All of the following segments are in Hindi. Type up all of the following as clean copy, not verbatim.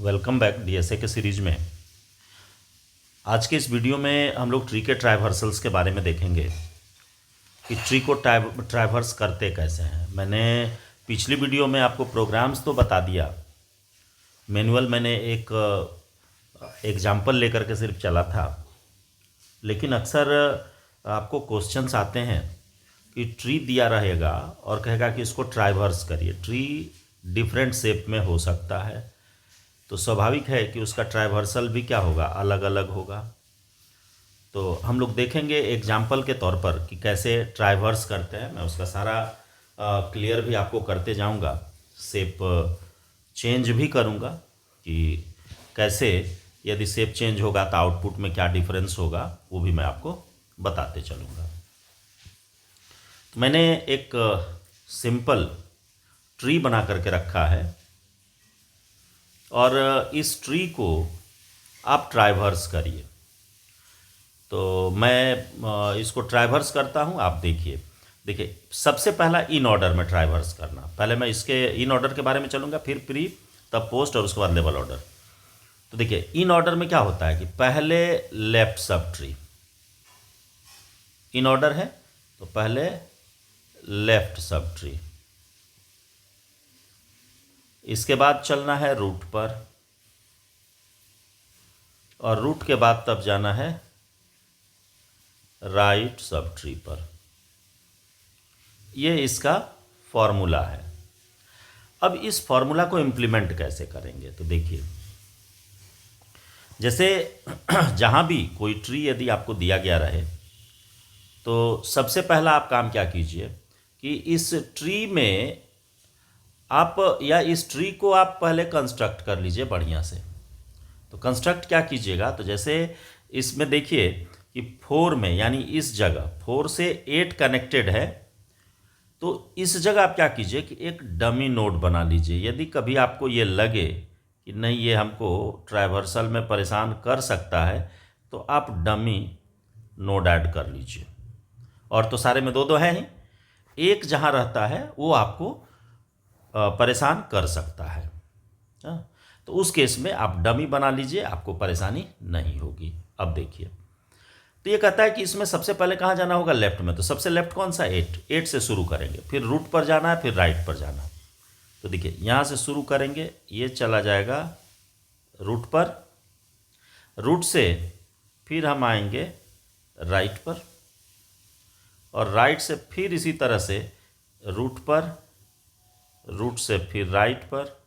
वेलकम बैक डीएसए के सीरीज में। आज के इस वीडियो में हम लोग ट्री के ट्राइवर्सल्स के बारे में देखेंगे कि ट्री को ट्राइवर्स करते कैसे हैं। मैंने पिछली वीडियो में आपको प्रोग्राम्स तो बता दिया, मैनुअल मैंने एक एग्जाम्पल लेकर के सिर्फ चला था, लेकिन अक्सर आपको क्वेश्चंस आते हैं कि ट्री दिया रहेगा और कहेगा कि इसको ट्राइवर्स करिए। ट्री डिफरेंट शेप में हो सकता है, तो स्वाभाविक है कि उसका ट्राइवर्सल भी क्या होगा, अलग अलग होगा। तो हम लोग देखेंगे एग्जाम्पल के तौर पर कि कैसे ट्राइवर्स करते हैं। मैं उसका सारा क्लियर भी आपको करते जाऊंगा, शेप चेंज भी करूंगा कि कैसे यदि शेप चेंज होगा तो आउटपुट में क्या डिफरेंस होगा, वो भी मैं आपको बताते चलूँगा। तो मैंने एक सिंपल ट्री बना करके रखा है और इस ट्री को आप ट्राइवर्स करिए। तो मैं इसको ट्राइवर्स करता हूँ। आप देखिए सबसे पहला इन ऑर्डर में ट्राइवर्स करना। पहले मैं इसके इन ऑर्डर के बारे में चलूँगा, फिर प्री, तब पोस्ट और उसके बाद लेवल ऑर्डर। तो देखिए इन ऑर्डर में क्या होता है कि पहले left sub tree, in order है तो पहले लेफ्ट सब ट्री, इसके बाद चलना है रूट पर और रूट के बाद तब जाना है राइट सब ट्री पर। ये इसका फॉर्मूला है। अब इस फॉर्मूला को इम्प्लीमेंट कैसे करेंगे, तो देखिए जैसे जहाँ भी कोई ट्री यदि आपको दिया गया रहे तो सबसे पहला आप काम क्या कीजिए कि इस ट्री में आप या इस ट्री को आप पहले कंस्ट्रक्ट कर लीजिए बढ़िया से। तो कंस्ट्रक्ट क्या कीजिएगा, तो जैसे इसमें देखिए कि 4 में यानी इस जगह 4 से 8 कनेक्टेड है, तो इस जगह आप क्या कीजिए कि एक डमी नोड बना लीजिए। यदि कभी आपको ये लगे कि नहीं ये हमको ट्राइवर्सल में परेशान कर सकता है तो आप डमी नोड ऐड कर लीजिए। और तो सारे में दो हैं ही, एक जहाँ रहता है वो आपको परेशान कर सकता है। तो उस केस में आप डमी बना लीजिए, आपको परेशानी नहीं होगी। अब देखिए तो ये कहता है कि इसमें सबसे पहले कहाँ जाना होगा, लेफ्ट में। तो सबसे लेफ्ट कौन सा, 8 से शुरू करेंगे, फिर रूट पर जाना है, फिर राइट पर जाना है। तो देखिए यहाँ से शुरू करेंगे, ये चला जाएगा रूट पर, रूट से फिर हम आएंगे राइट पर और राइट से फिर इसी तरह से रूट पर, रूट से फिर राइट पर,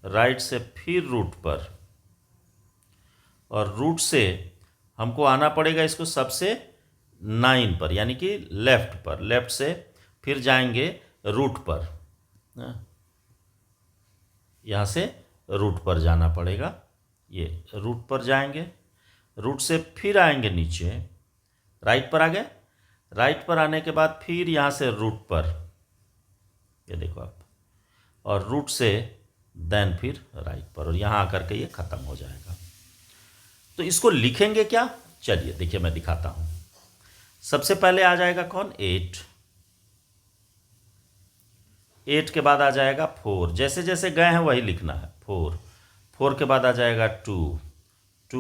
राइट से फिर रूट पर और रूट से हमको आना पड़ेगा इसको सबसे 9 पर यानी कि लेफ्ट पर। लेफ्ट से फिर जाएंगे रूट पर, यहाँ से रूट पर जाना पड़ेगा। ये रूट पर जाएंगे, रूट से फिर आएंगे नीचे, राइट पर आ गए। राइट पर आने के बाद फिर यहाँ से रूट पर, ये देखो आप, और रूट से देन फिर राइट पर, और यहाँ आकर के ये ख़त्म हो जाएगा। तो इसको लिखेंगे क्या, चलिए देखिए मैं दिखाता हूँ। सबसे पहले आ जाएगा कौन, 8 के बाद आ जाएगा 4, जैसे जैसे गए हैं वही लिखना है। 4 के बाद आ जाएगा 2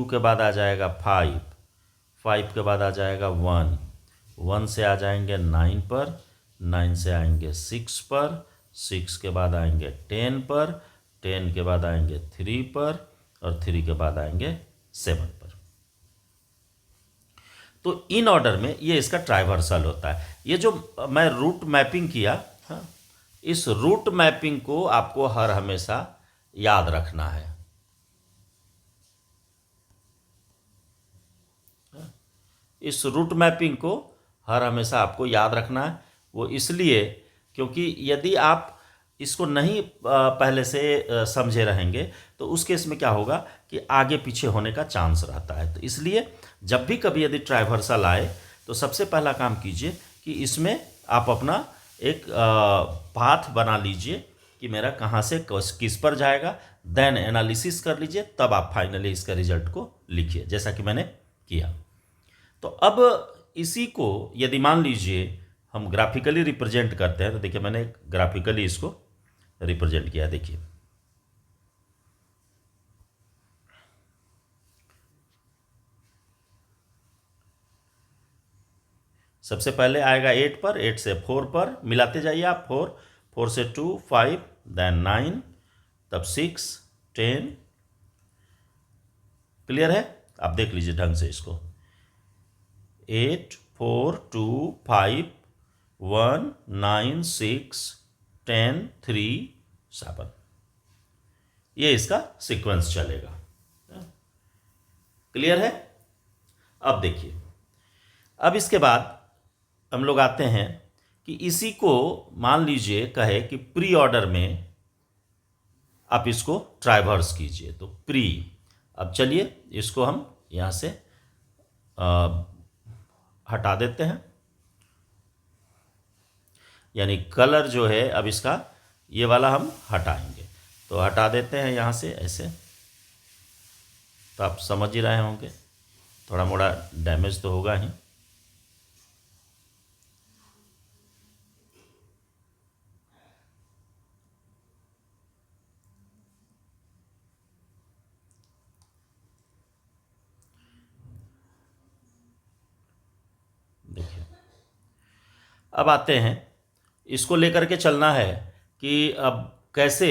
के बाद आ जाएगा 5 के बाद आ जाएगा 1 से आ जाएंगे 9 पर, 9 से आएंगे 6 पर, 6 के बाद आएंगे 10 पर, 10 के बाद आएंगे 3 पर और 3 के बाद आएंगे 7 पर। तो इन ऑर्डर में ये इसका ट्राइवर्सल होता है। ये जो मैं रूट मैपिंग किया, हाँ, इस रूट मैपिंग को आपको हर हमेशा याद रखना है। इस रूट मैपिंग को हर हमेशा आपको याद रखना है। वो इसलिए क्योंकि यदि आप इसको नहीं पहले से समझे रहेंगे तो उस केस में क्या होगा कि आगे पीछे होने का चांस रहता है। तो इसलिए जब भी कभी यदि ट्राइवर्सल आए तो सबसे पहला काम कीजिए कि इसमें आप अपना एक पाथ बना लीजिए कि मेरा कहाँ से किस पर जाएगा, देन एनालिसिस कर लीजिए, तब आप फाइनली इसका रिजल्ट को लिखिए जैसा कि मैंने किया। तो अब इसी को यदि मान लीजिए हम ग्राफिकली रिप्रेजेंट करते हैं, तो देखिए मैंने ग्राफिकली इसको रिप्रेजेंट किया। देखिए सबसे पहले आएगा 8 पर, 8 से 4 पर मिलाते जाइए आप, 4, 4 से 2, 5, देन 9, तब 6, 10। क्लियर है? आप देख लीजिए ढंग से इसको। 8, 4, 2, 5, 1, 9, 6, 10, 3, 7। ये इसका सीक्वेंस चलेगा। क्लियर है? अब देखिए, अब इसके बाद हम लोग आते हैं कि इसी को मान लीजिए कहे कि प्री ऑर्डर में आप इसको ट्राइवर्स कीजिए, तो प्री। अब चलिए इसको हम यहाँ से हटा देते हैं, यानी कलर जो है अब इसका ये वाला हम हटाएंगे, तो हटा देते हैं यहाँ से ऐसे। तो आप समझ ही रहे होंगे, थोड़ा मोड़ा डैमेज तो होगा ही। देखिए, अब आते हैं, इसको लेकर के चलना है कि अब कैसे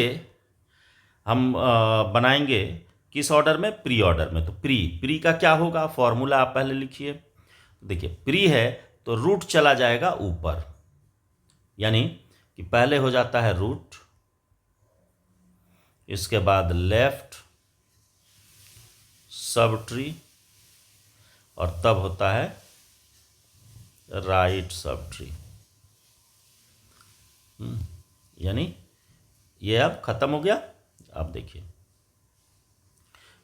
हम बनाएंगे, किस ऑर्डर में, प्री ऑर्डर में। तो प्री, प्री का क्या होगा, फॉर्मूला आप पहले लिखिए। देखिए, प्री है तो रूट चला जाएगा ऊपर, यानी कि पहले हो जाता है रूट, इसके बाद लेफ्ट सब ट्री, और तब होता है राइट सब ट्री। यानी ये अब खत्म हो गया। अब देखिए,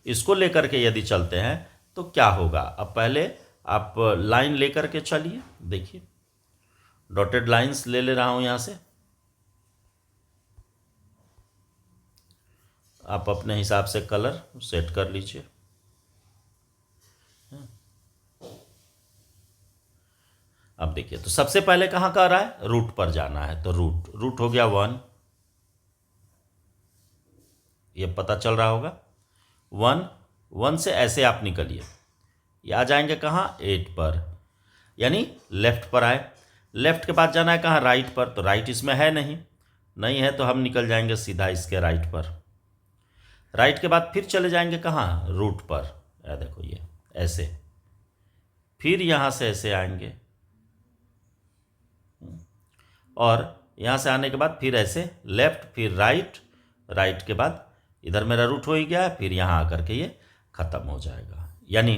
इसको लेकर के यदि चलते हैं तो क्या होगा। अब पहले आप लाइन लेकर के चलिए, देखिए डॉटेड लाइंस ले रहा हूं यहां से, आप अपने हिसाब से कलर सेट कर लीजिए। अब देखिए, तो सबसे पहले कहाँ का आ रहा है, रूट पर जाना है, तो रूट, रूट हो गया 1, ये पता चल रहा होगा। 1, 1 से ऐसे आप निकलिए, ये आ जाएंगे कहाँ, 8 पर, यानी लेफ्ट पर आए। लेफ्ट के बाद जाना है कहाँ, राइट पर, तो राइट इसमें है नहीं, नहीं है तो हम निकल जाएंगे सीधा इसके राइट पर। राइट के बाद फिर चले जाएंगे कहाँ, रूट पर, देखो ये ऐसे, फिर यहाँ से ऐसे आएंगे, और यहाँ से आने के बाद फिर ऐसे लेफ्ट, फिर राइट, राइट के बाद इधर मेरा रूट हो ही गया है, फिर यहाँ आकर के ये ख़त्म हो जाएगा। यानी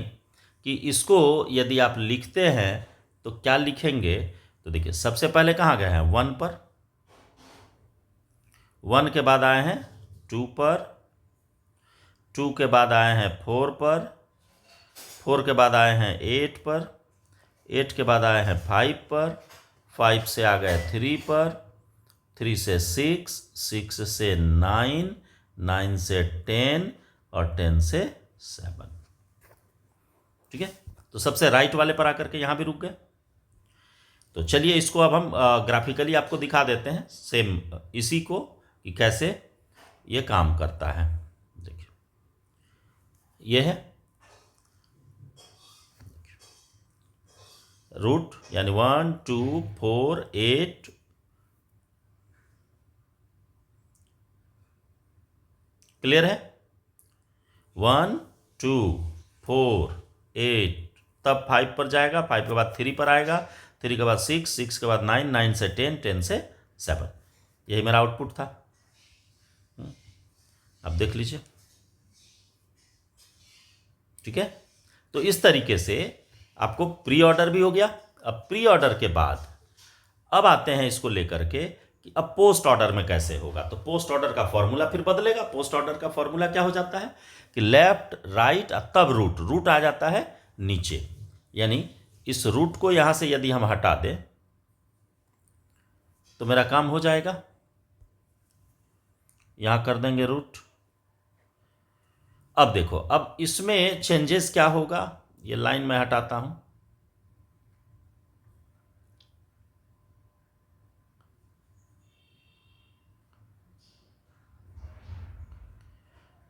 कि इसको यदि आप लिखते हैं तो क्या लिखेंगे, तो देखिए सबसे पहले कहाँ गए हैं, 1 पर, 1 के बाद आए हैं 2 पर, 2 के बाद आए हैं 4 पर, 4 के बाद आए हैं 8 पर, 8 के बाद आए हैं 5 पर, 5 से आ गए 3 पर, 3 से 6, 6 से 9, 9 से 10, और 10 से 7। ठीक है, तो सबसे राइट वाले पर आकर के यहाँ भी रुक गए। तो चलिए इसको अब हम ग्राफिकली आपको दिखा देते हैं, सेम इसी को, कि कैसे ये काम करता है। देखिए, ये है रूट, यानी 1, 2, 4, 8, क्लियर है, 1, 2, 4, 8, तब 5 पर जाएगा, 5 के बाद 3 पर आएगा, 3 के बाद 6, 6 के बाद 9, 9 से 10, 10 से 7। यही मेरा आउटपुट था। अब देख लीजिए, ठीक है। तो इस तरीके से आपको प्री ऑर्डर भी हो गया। अब प्री ऑर्डर के बाद अब आते हैं इसको लेकर के कि अब पोस्ट ऑर्डर में कैसे होगा। तो पोस्ट ऑर्डर का फॉर्मूला फिर बदलेगा। पोस्ट ऑर्डर का फॉर्मूला क्या हो जाता है कि लेफ्ट, राइट, तब रूट, रूट आ जाता है नीचे, यानी इस रूट को यहां से यदि हम हटा दें तो मेरा काम हो जाएगा। यहां कर देंगे रूट। अब देखो, अब इसमें चेंजेस क्या होगा, ये लाइन में हटाता हूं।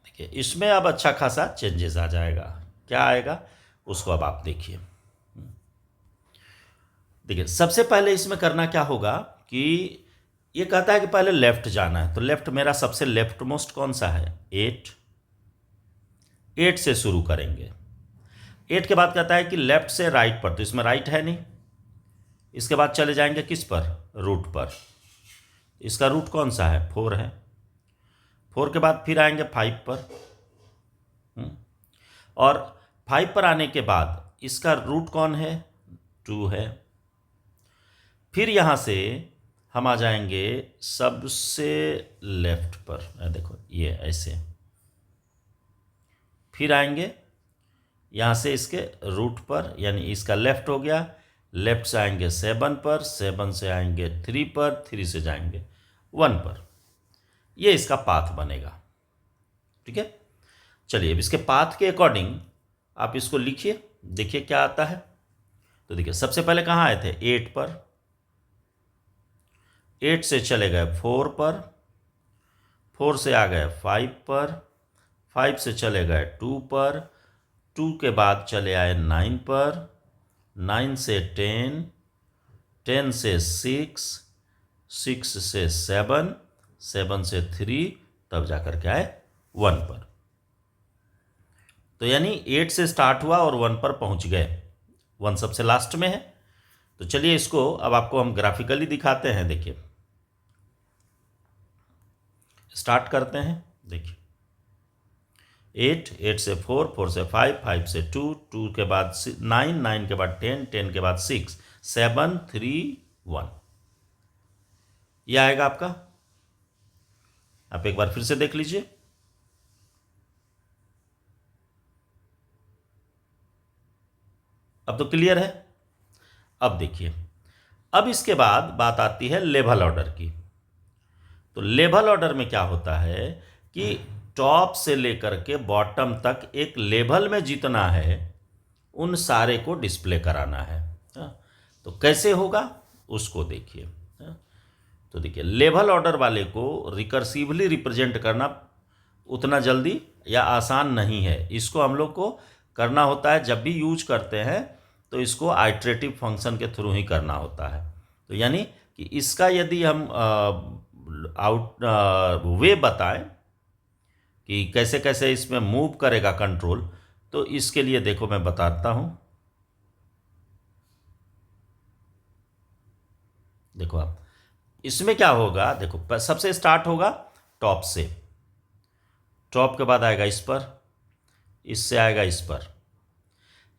देखिए, इसमें अब अच्छा खासा चेंजेस आ जाएगा। क्या आएगा उसको अब आप देखिए। देखिए सबसे पहले इसमें करना क्या होगा कि ये कहता है कि पहले लेफ्ट जाना है, तो लेफ्ट मेरा सबसे लेफ्ट मोस्ट कौन सा है? 8। 8 से शुरू करेंगे। 8 के बाद कहता है कि लेफ्ट से राइट पर, तो इसमें राइट है नहीं। इसके बाद चले जाएंगे किस पर? रूट पर। इसका रूट कौन सा है? 4 है। 4 के बाद फिर आएंगे 5 पर। और 5 पर आने के बाद इसका रूट कौन है? 2 है। फिर यहाँ से हम आ जाएंगे सबसे लेफ्ट पर, देखो ये ऐसे। फिर आएंगे यहाँ से इसके रूट पर, यानी इसका लेफ्ट हो गया। लेफ्ट से आएंगे 7 पर, 7 से आएंगे 3 पर, 3 से जाएंगे 1 पर। ये इसका पाथ बनेगा। ठीक है, चलिए अब इसके पाथ के अकॉर्डिंग आप इसको लिखिए, देखिए क्या आता है। तो देखिए सबसे पहले कहाँ आए थे? 8 पर। 8 से चले गए 4 पर, 4 से आ गए 5 पर, 5 से चले गए 2 पर, 2 के बाद चले आए 9 पर, 9 से 10, 10 से 6, 6 से 7, 7 से 3, तब जाकर के आए 1 पर। तो यानी 8 से स्टार्ट हुआ और 1 पर पहुंच गए। 1 सबसे लास्ट में है। तो चलिए इसको अब आपको हम ग्राफिकली दिखाते हैं। देखिए स्टार्ट करते हैं। देखिए 8, 8 से 4, 4 से 5, 5 से 2, 2 के बाद 9, 9 के बाद 10, 10 के बाद 6, 7, 3, 1। यह आएगा आपका। आप एक बार फिर से देख लीजिए। अब तो क्लियर है। अब देखिए, अब इसके बाद बात आती है लेवल ऑर्डर की। तो लेवल ऑर्डर में क्या होता है कि टॉप से लेकर के बॉटम तक एक लेवल में जितना है उन सारे को डिस्प्ले कराना है। तो कैसे होगा उसको देखिए। तो देखिए लेवल ऑर्डर वाले को रिकर्सिवली रिप्रेजेंट करना उतना जल्दी या आसान नहीं है। इसको हम लोग को करना होता है, जब भी यूज करते हैं तो इसको आइटरेटिव फंक्शन के थ्रू ही करना होता है। तो यानी कि इसका यदि हम वे बताएं कि कैसे कैसे इसमें मूव करेगा कंट्रोल, तो इसके लिए देखो मैं बताता हूं। देखो आप इसमें क्या होगा, देखो सबसे स्टार्ट होगा टॉप से, टॉप के बाद आएगा इस पर, इससे आएगा इस पर,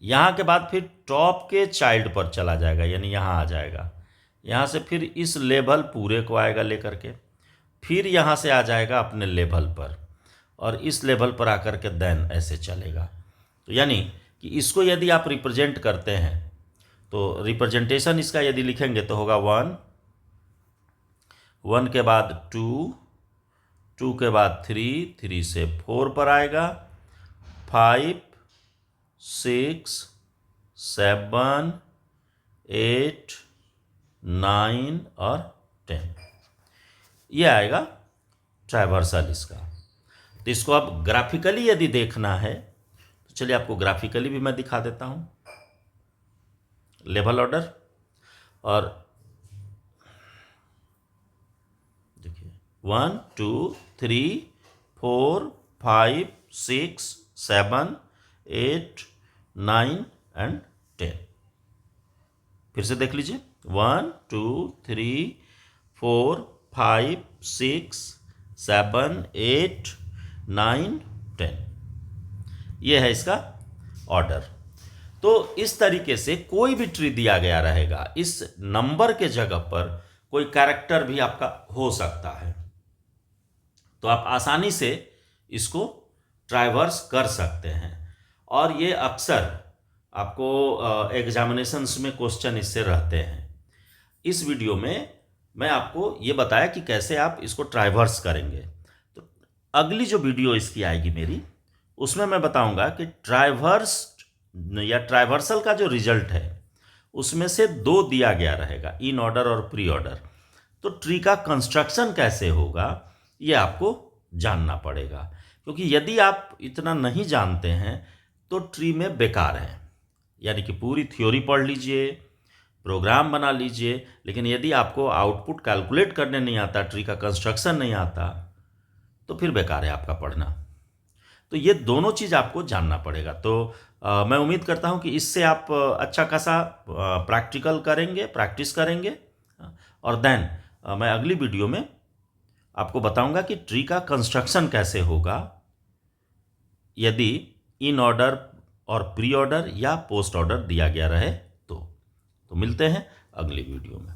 यहाँ के बाद फिर टॉप के चाइल्ड पर चला जाएगा, यानी यहाँ आ जाएगा। यहाँ से फिर इस लेवल पूरे को आएगा लेकर के, फिर यहाँ से आ जाएगा अपने लेवल पर, और इस लेवल पर आकर के देन ऐसे चलेगा। तो यानी कि इसको यदि आप रिप्रेजेंट करते हैं तो रिप्रेजेंटेशन इसका यदि लिखेंगे तो होगा 1, 1 के बाद 2, 2 के बाद 3, 3 से 4 पर आएगा, 5, 6, 7, 8, 9 और 10। ये आएगा ट्राइवर्सल इसका। तो इसको आप ग्राफिकली यदि देखना है तो चलिए आपको ग्राफिकली भी मैं दिखा देता हूं लेवल ऑर्डर। और देखिए 1, 2, 3, 4, 5, 6, 7, 8, 9 एंड 10। फिर से देख लीजिए 1, 2, 3, 4, 5, 6, 7, 8, 9, 10। ये है इसका ऑर्डर। तो इस तरीके से कोई भी ट्री दिया गया रहेगा, इस नंबर के जगह पर कोई कैरेक्टर भी आपका हो सकता है, तो आप आसानी से इसको ट्राइवर्स कर सकते हैं। और ये अक्सर आपको एग्जामिनेशंस में क्वेश्चन इससे रहते हैं। इस वीडियो में मैं आपको ये बताया कि कैसे आप इसको ट्राइवर्स करेंगे। तो अगली जो वीडियो इसकी आएगी मेरी, उसमें मैं बताऊंगा कि ट्राइवर्स या ट्राइवर्सल का जो रिजल्ट है उसमें से 2 दिया गया रहेगा, इन ऑर्डर और प्री ऑर्डर। तो ट्री का कंस्ट्रक्शन कैसे होगा ये आपको जानना पड़ेगा, क्योंकि यदि आप इतना नहीं जानते हैं तो ट्री में बेकार है। यानी कि पूरी थ्योरी पढ़ लीजिए, प्रोग्राम बना लीजिए, लेकिन यदि आपको आउटपुट कैलकुलेट करने नहीं आता, ट्री का कंस्ट्रक्शन नहीं आता, तो फिर बेकार है आपका पढ़ना। तो ये दोनों चीज़ आपको जानना पड़ेगा। तो मैं उम्मीद करता हूँ कि इससे आप अच्छा खासा प्रैक्टिकल करेंगे, प्रैक्टिस करेंगे, और देन मैं अगली वीडियो में आपको बताऊंगा कि ट्री का कंस्ट्रक्शन कैसे होगा यदि इन ऑर्डर और प्री ऑर्डर या पोस्ट ऑर्डर दिया गया रहे तो मिलते हैं अगली वीडियो में।